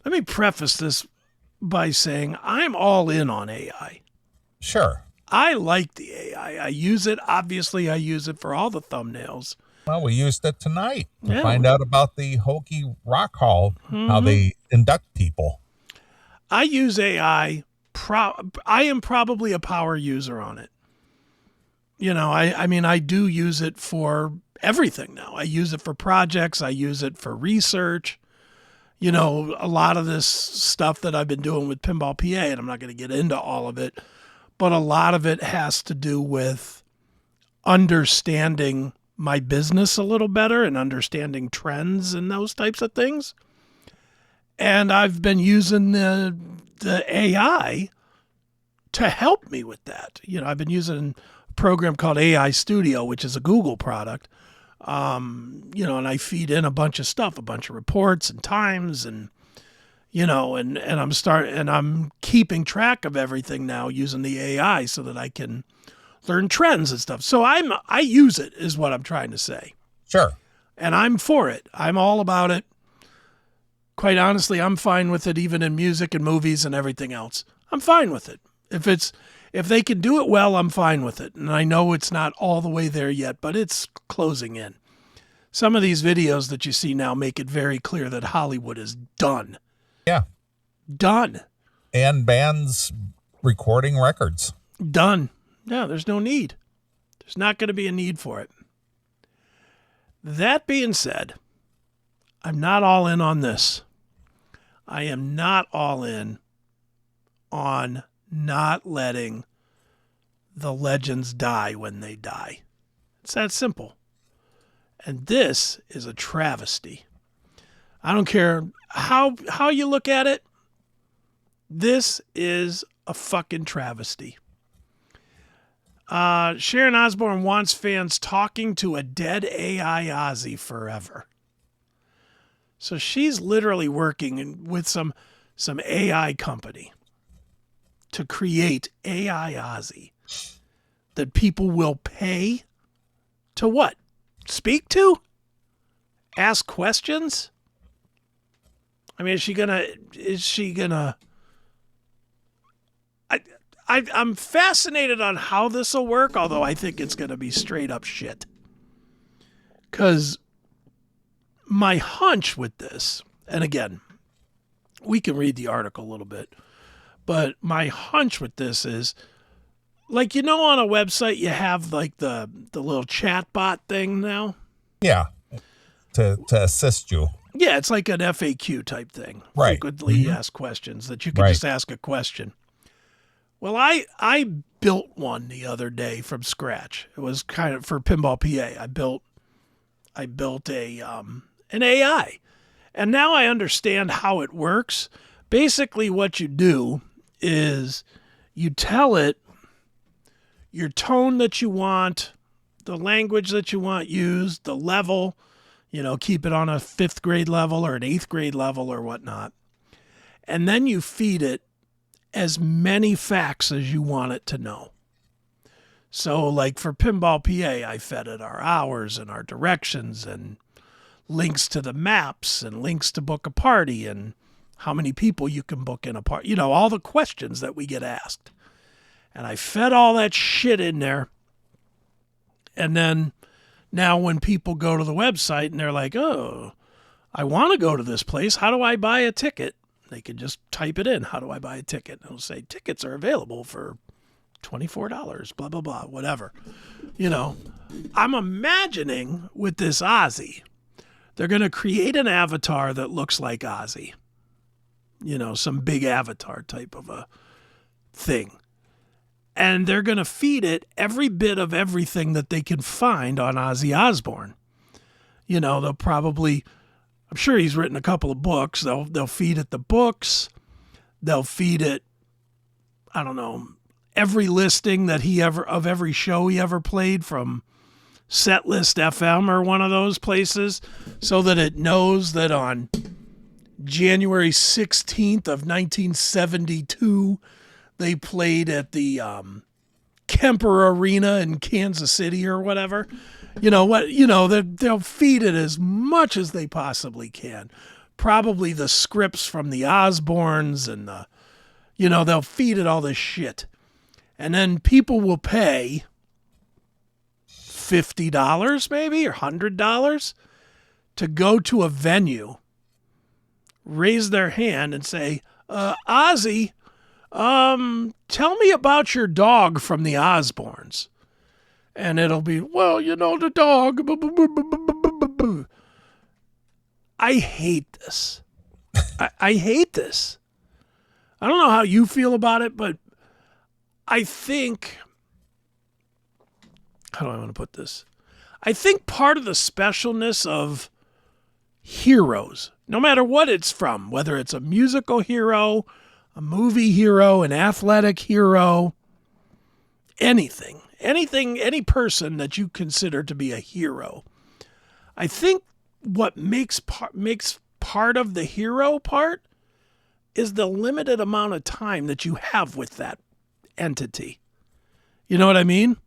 Let me preface this by saying I'm all in on AI. Sure. I like the AI. I use it. Obviously, I use it for all the thumbnails. Well, we used it tonight to Yeah. find out about the Hokie Rock Hall, how Mhm. they induct people. I use AI. I am probably a power user on it. I mean, I do use it for everything now. I use it for projects. I use it for research. A lot of this stuff that I've been doing with Pinball PA, and I'm not going to get into all of it, but a lot of it has to do with understanding my business a little better and understanding trends and those types of things. And I've been using the AI to help me with that. I've been using a program called AI Studio, which is a Google product. And I feed in a bunch of stuff, a bunch of reports and times and I'm keeping track of everything now using the AI so that I can learn trends and stuff. So I use it is what I'm trying to say. Sure. And I'm for it. I'm all about it. Quite honestly, I'm fine with it even in music and movies and everything else. I'm fine with it. If they can do it well, I'm fine with it. And I know it's not all the way there yet, but it's closing in. Some of these videos that you see now make it very clear that Hollywood is done. Yeah. Done. And bands recording records. Done. Yeah, there's no need. There's not going to be a need for it. That being said, I'm not all in on this. I am not all in on not letting the legends die when they die. It's that simple. And this is a travesty. I don't care how you look at it. This is a fucking travesty. Sharon Osbourne wants fans talking to a dead AI Ozzy forever. So she's literally working with some AI company to create AI Ozzy that people will pay to what? Speak to? Ask questions? I mean, is she gonna I'm fascinated on how this will work, although I think it's gonna be straight up shit. 'Cause my hunch with this, and again, we can read the article a little bit, but my hunch with this is, like, on a website you have like the little chatbot thing now? Yeah. To assist you. Yeah, it's like an FAQ type thing. Right. Frequently asked questions that you can just ask a question. Well, I built one the other day from scratch. It was kind of for Pinball PA. I built an AI. And now I understand how it works. Basically what you do is you tell it your tone that you want, the language that you want used, the level, keep it on a 5th grade level or an 8th grade level or whatnot. And then you feed it as many facts as you want it to know. So like for Pinball PA, I fed it our hours and our directions and links to the maps and links to book a party and how many people you can book in a party, all the questions that we get asked. And I fed all that shit in there. And then now when people go to the website and they're like, oh, I want to go to this place. How do I buy a ticket? They can just type it in. How do I buy a ticket? And it'll say tickets are available for $24, blah, blah, blah, whatever. I'm imagining with this Ozzy, they're going to create an avatar that looks like Ozzy. Some big avatar type of a thing. And they're going to feed it every bit of everything that they can find on Ozzy Osbourne. They'll probably, I'm sure he's written a couple of books. They'll feed it the books. They'll feed it, I don't know, every listing that of every show he ever played from Setlist FM or one of those places, so that it knows that on January 16th of 1972, they played at the Kemper Arena in Kansas City or whatever. They'll feed it as much as they possibly can. probably the scripts from the Osbournes and they'll feed it all this shit. And then people will pay $50 maybe or $100 to go to a venue, raise their hand and say, Ozzy, tell me about your dog from the Osbournes. And it'll be, well, the dog. I hate this. I hate this. I don't know how you feel about it, but I think, how do I want to put this? I think part of the specialness of heroes, no matter what it's from, whether it's a musical hero, a movie hero, an athletic hero, anything, any person that you consider to be a hero. I think what makes part of the hero part is the limited amount of time that you have with that entity. You know what I mean?